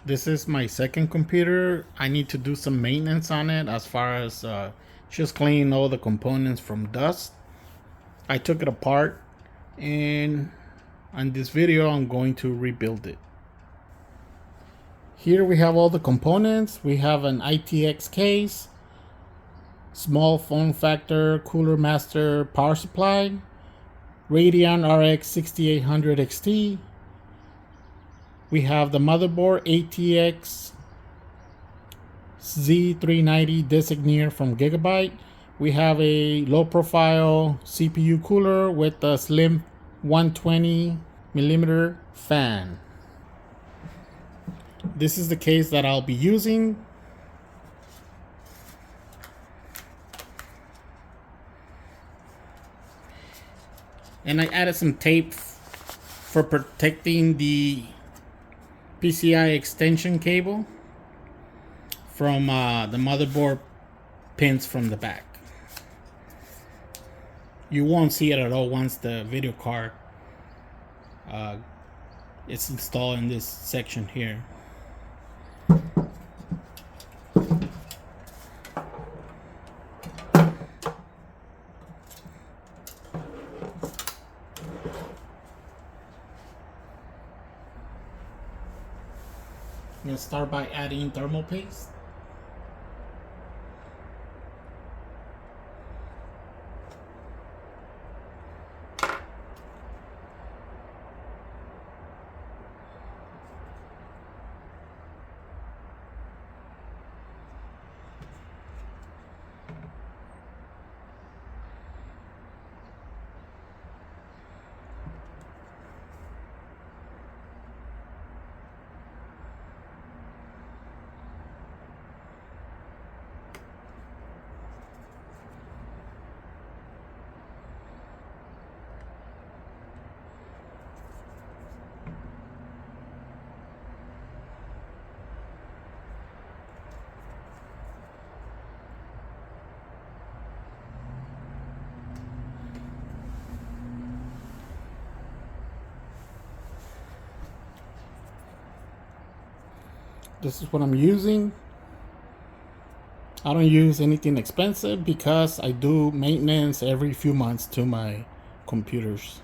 This is my second computer. I need to do some maintenance on it as far as just cleaning all the components from dust. I took it apart, and on this video I'm going to rebuild it. Here we have all the components. We have an ITX case, small form factor Cooler Master power supply, Radeon RX 6800 XT. We have the motherboard ATX Z390 Designeer from Gigabyte. We have a low profile CPU cooler with a slim 120mm fan. This is the case that I'll be using. And I added some tape for protecting the PCI extension cable from the motherboard pins from the back. You won't see it at all once the video card is installed in this section here. I'm going to start by adding thermal paste. This is what I'm using. I don't use anything expensive because I do maintenance every few months to my computers.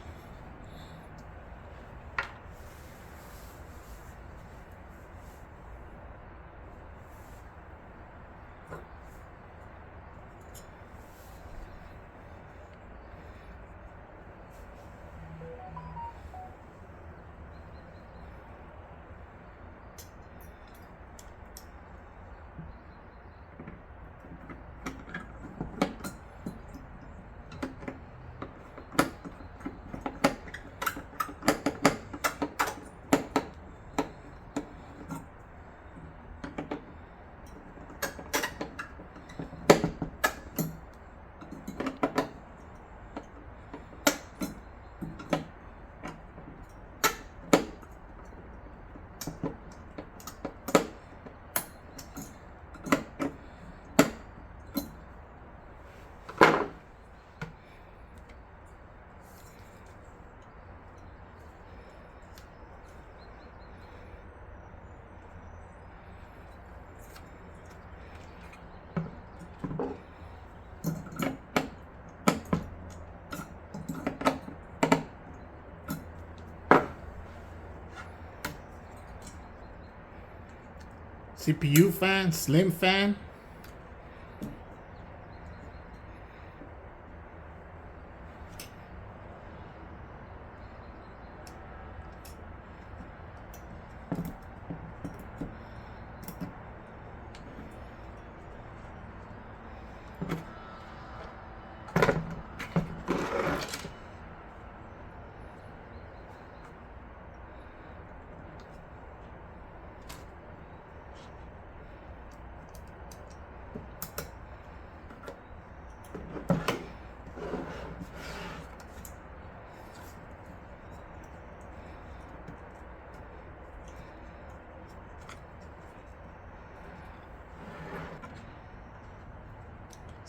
CPU fan, slim fan.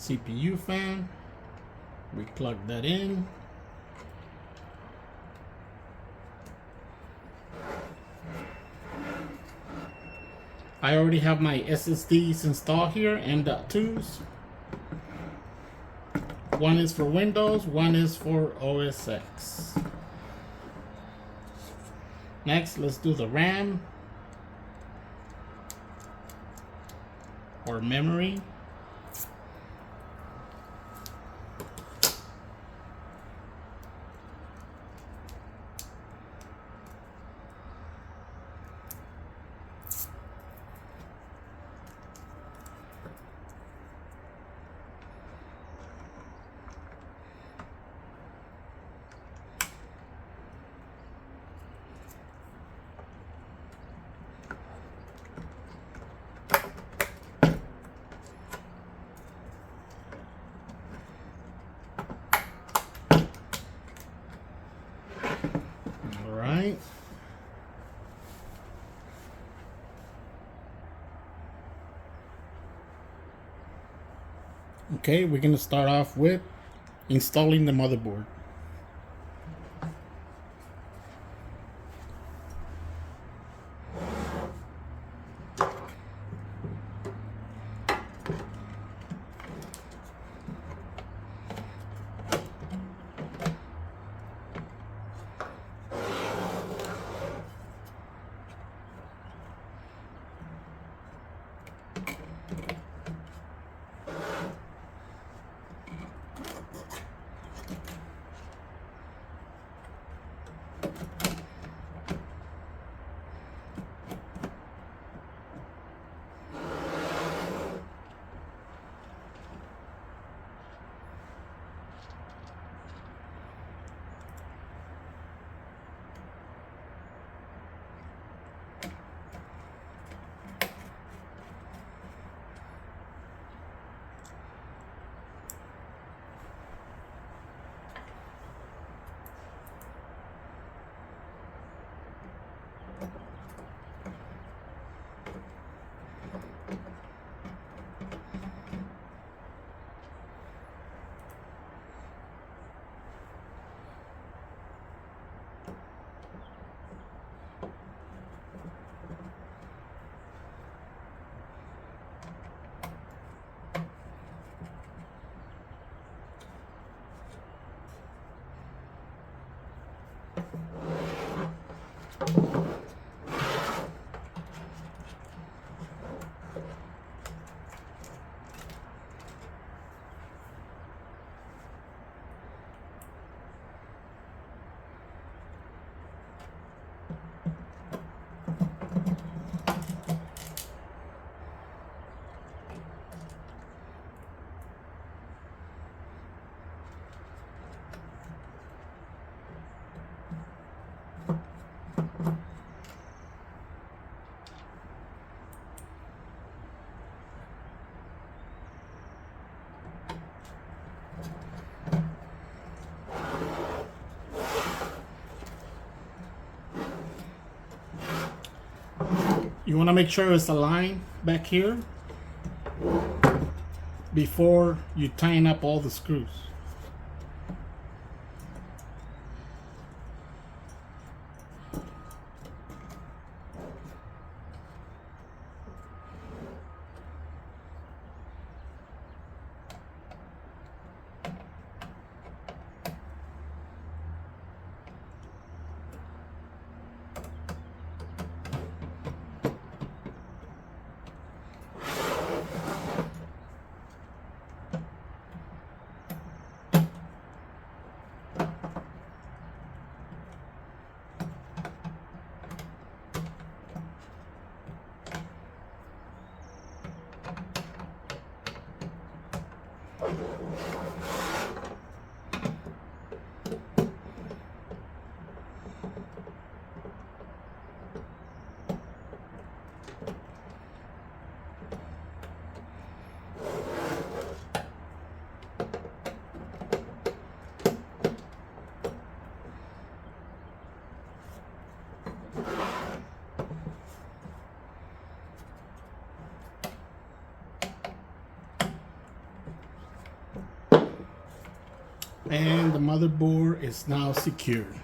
CPU fan. We plug that in. I already have my SSDs installed here, M.2s. One is for Windows, one is for OS X. Next, let's do the RAM or memory. Right. Okay, we're going to start off with installing the motherboard. You want to make sure it's aligned back here before you tighten up all the screws. And the motherboard is now secured.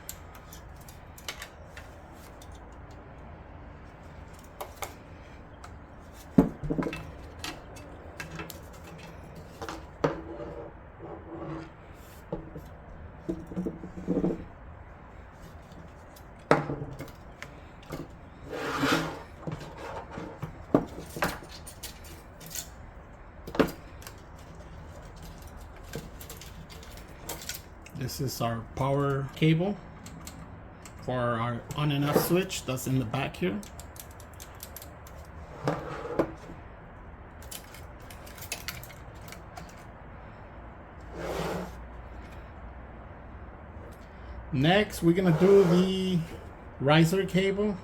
This is our power cable for our on and off switch that's in the back here. Next, we're gonna do the riser cable.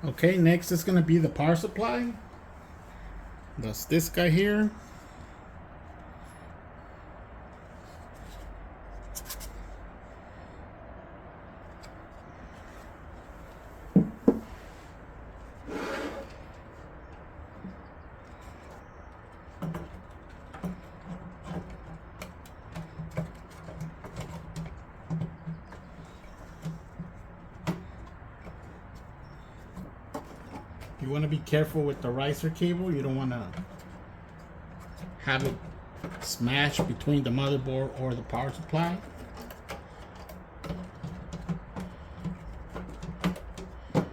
Okay, next is gonna be the power supply. That's this guy here. You want to be careful with the riser cable. You don't want to have it smash between the motherboard or the power supply. There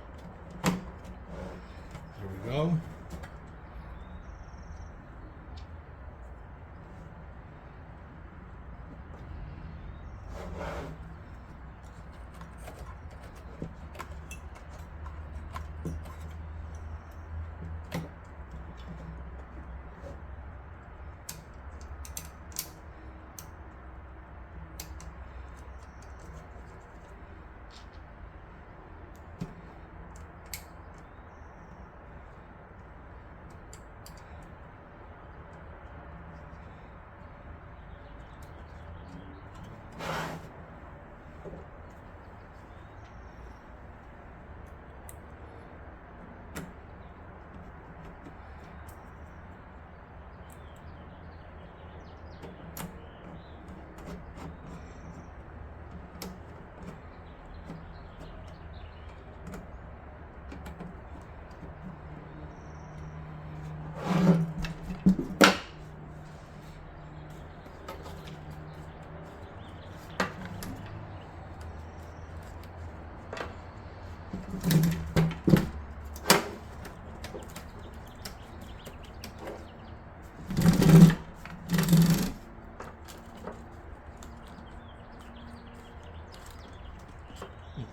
we go.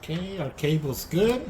Okay, our cable's good.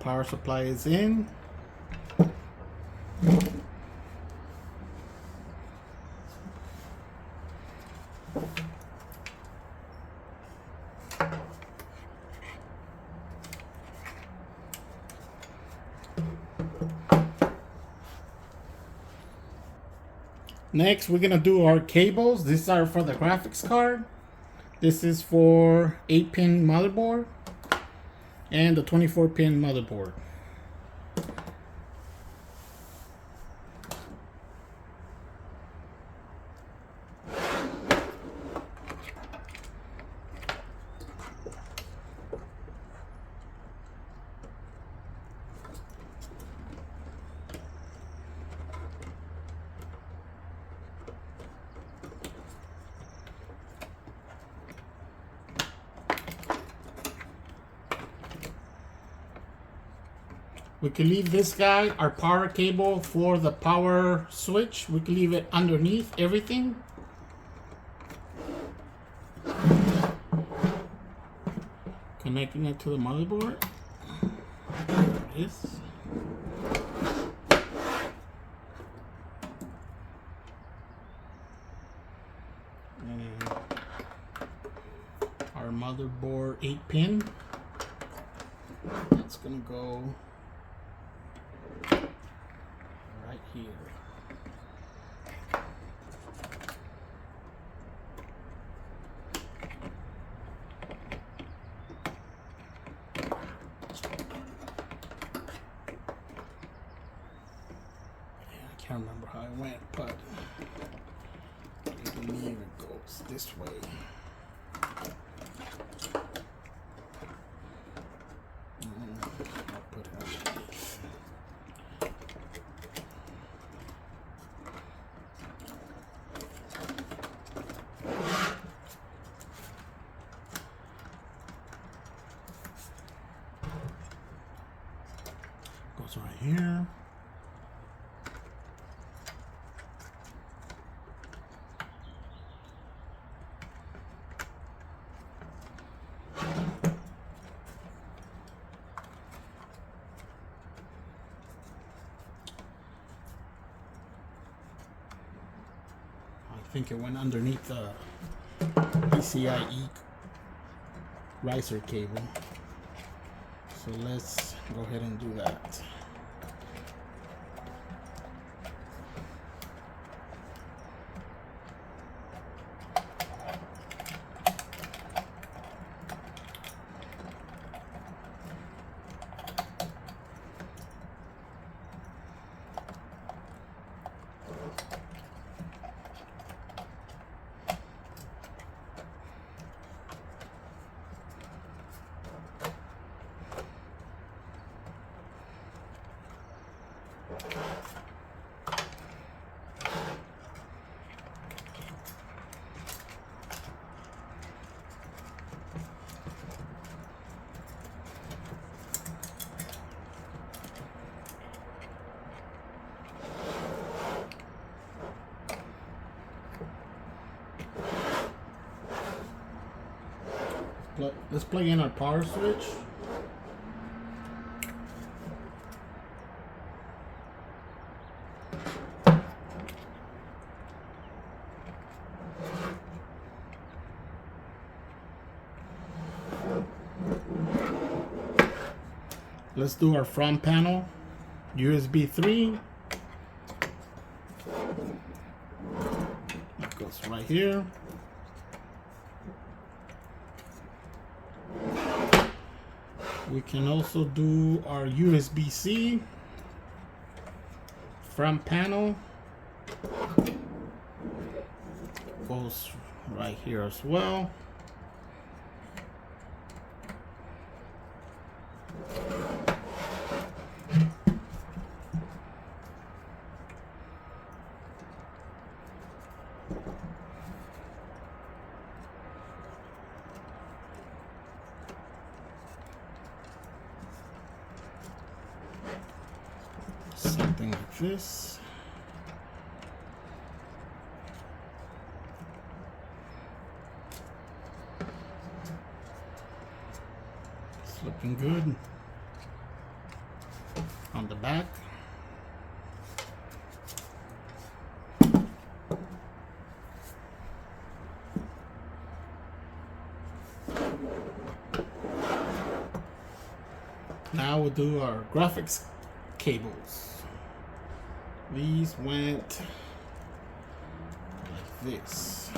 Power supply is in. Next, we're gonna do our cables. These are for the graphics card. This is for 8-pin motherboard and the 24-pin motherboard. We can leave this guy, our power cable for the power switch. We can leave it underneath everything. Connecting it to the motherboard. There it is. And our motherboard 8-pin. That's gonna go right here. I can't remember how it went, but I believe it goes this way. I'll put it underneath. Goes right here. I think it went underneath the PCIe riser cable. So let's go ahead and do that. Let's plug in our power switch. Let's do our front panel. USB 3. It goes right here. We can also do our USB-C front panel. Goes right here as well. Something like this. It's looking good on the back. Now we'll do our graphics cables. These went this.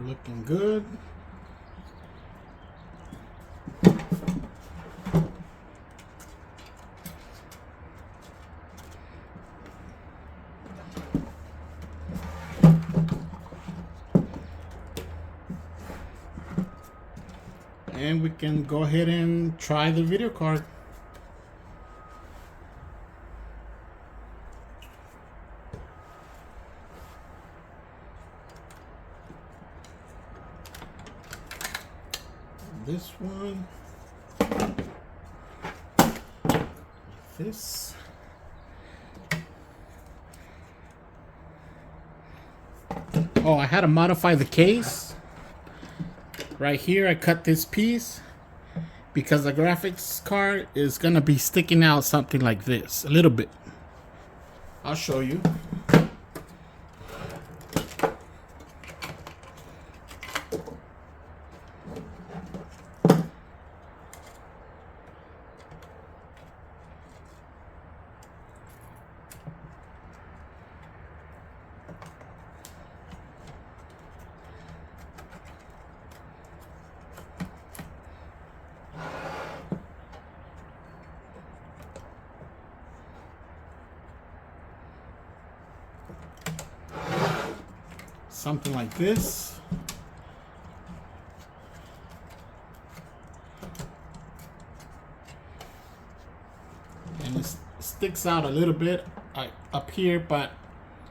Looking good. And we can go ahead and try the video card. This one, this, oh, I had to modify the case. Right here, I cut this piece because the graphics card is gonna be sticking out something like this, a little bit. I'll show you. Something like this. And it sticks out a little bit up here, but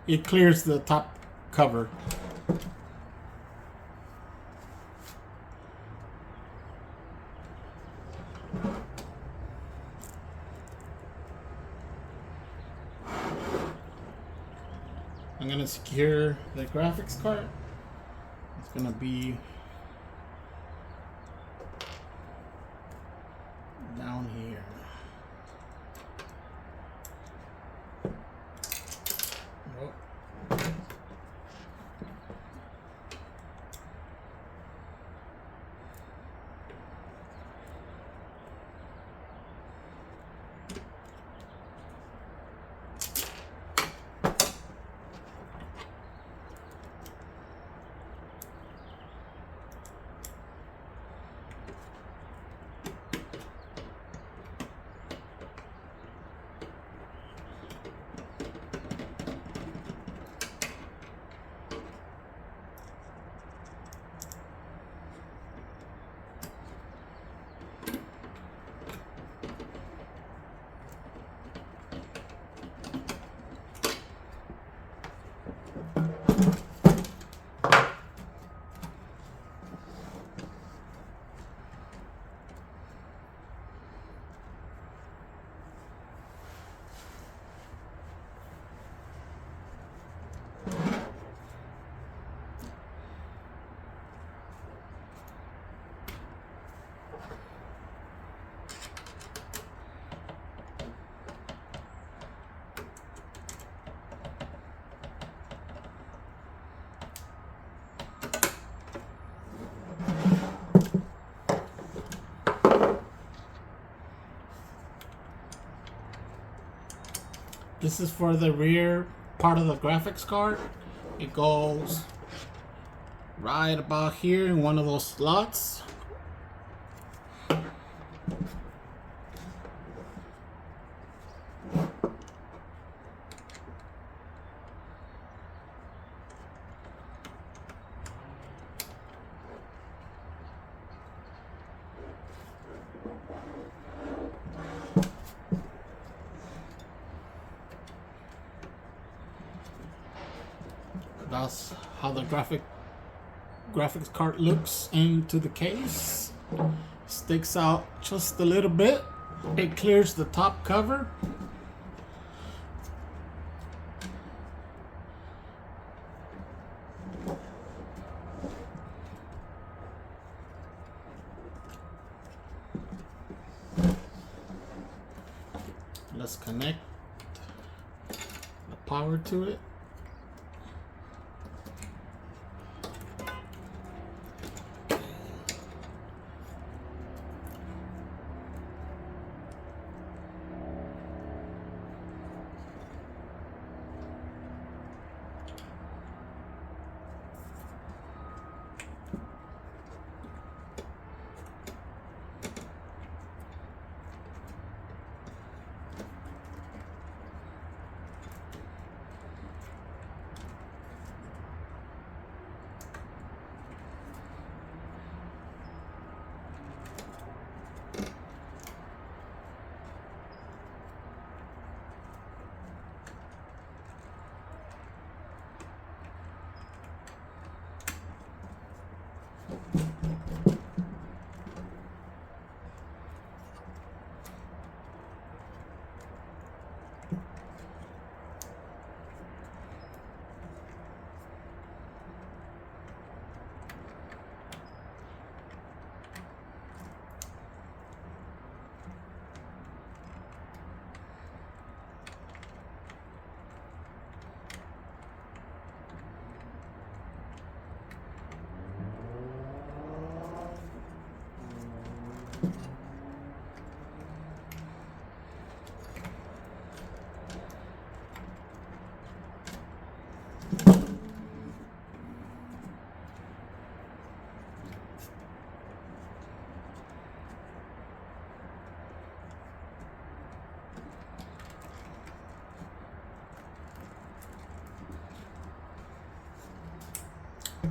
it clears the top cover. I'm gonna secure the graphics card. It's gonna be down here. Oh. This is for the rear part of the graphics card. It goes right about here in one of those slots. That's how the graphics card looks into the case. Sticks out just a little bit. It clears the top cover. Let's connect the power to it.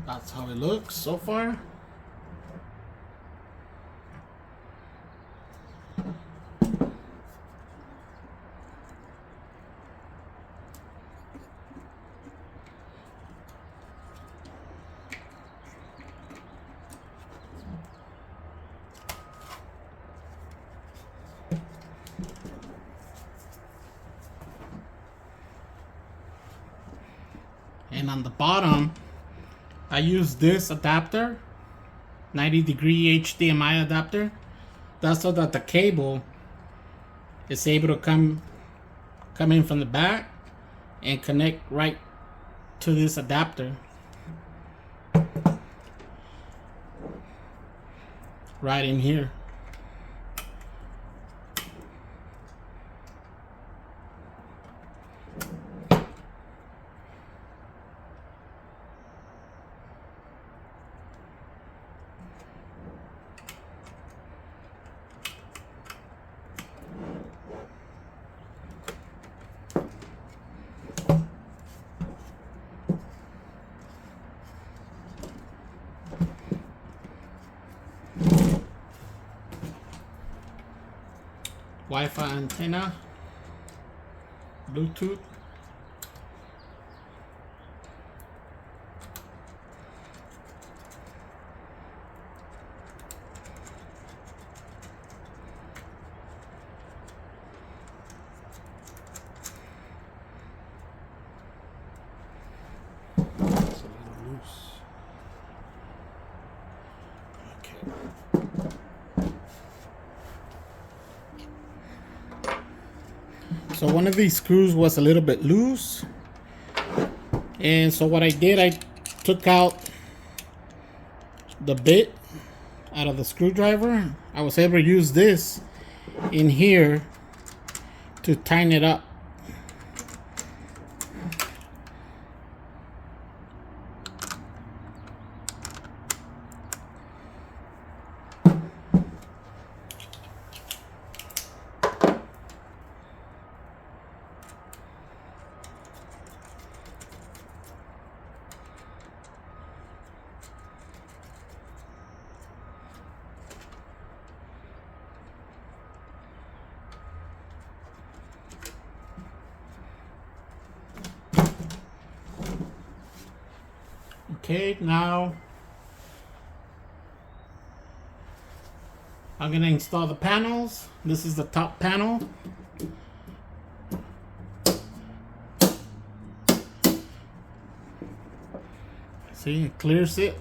That's how it looks so far. And on the bottom, I use this adapter, 90-degree HDMI adapter. That's so that the cable is able to come in from the back and connect right to this adapter. Right in here. Wi-Fi antenna, Bluetooth. It's a little loose. Okay. So one of these screws was a little bit loose, and so what I did, I took out the bit out of the screwdriver. I was able to use this in here to tighten it up. Okay, now I'm gonna install the panels. This is the top panel. See, it clears it.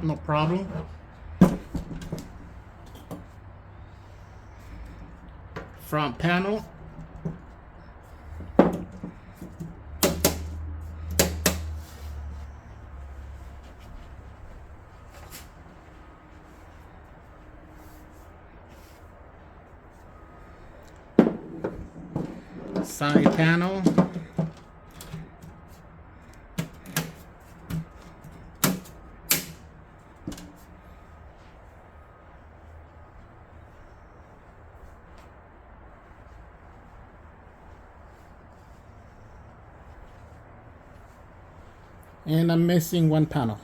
No problem. Front panel. Side panel. And I'm missing one panel.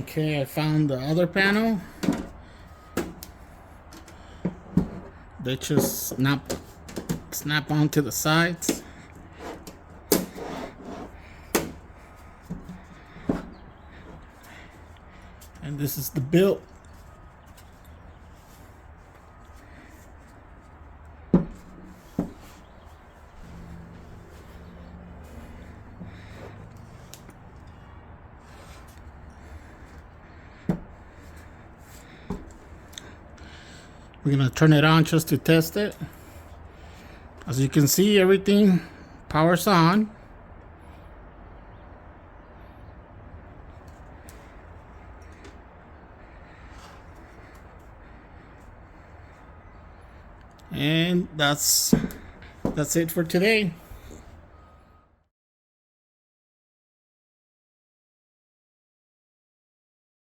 Okay, I found the other panel. They just snap onto the sides. And this is the build. We're gonna turn it on just to test it. As you can see, everything powers on. And that's it for today.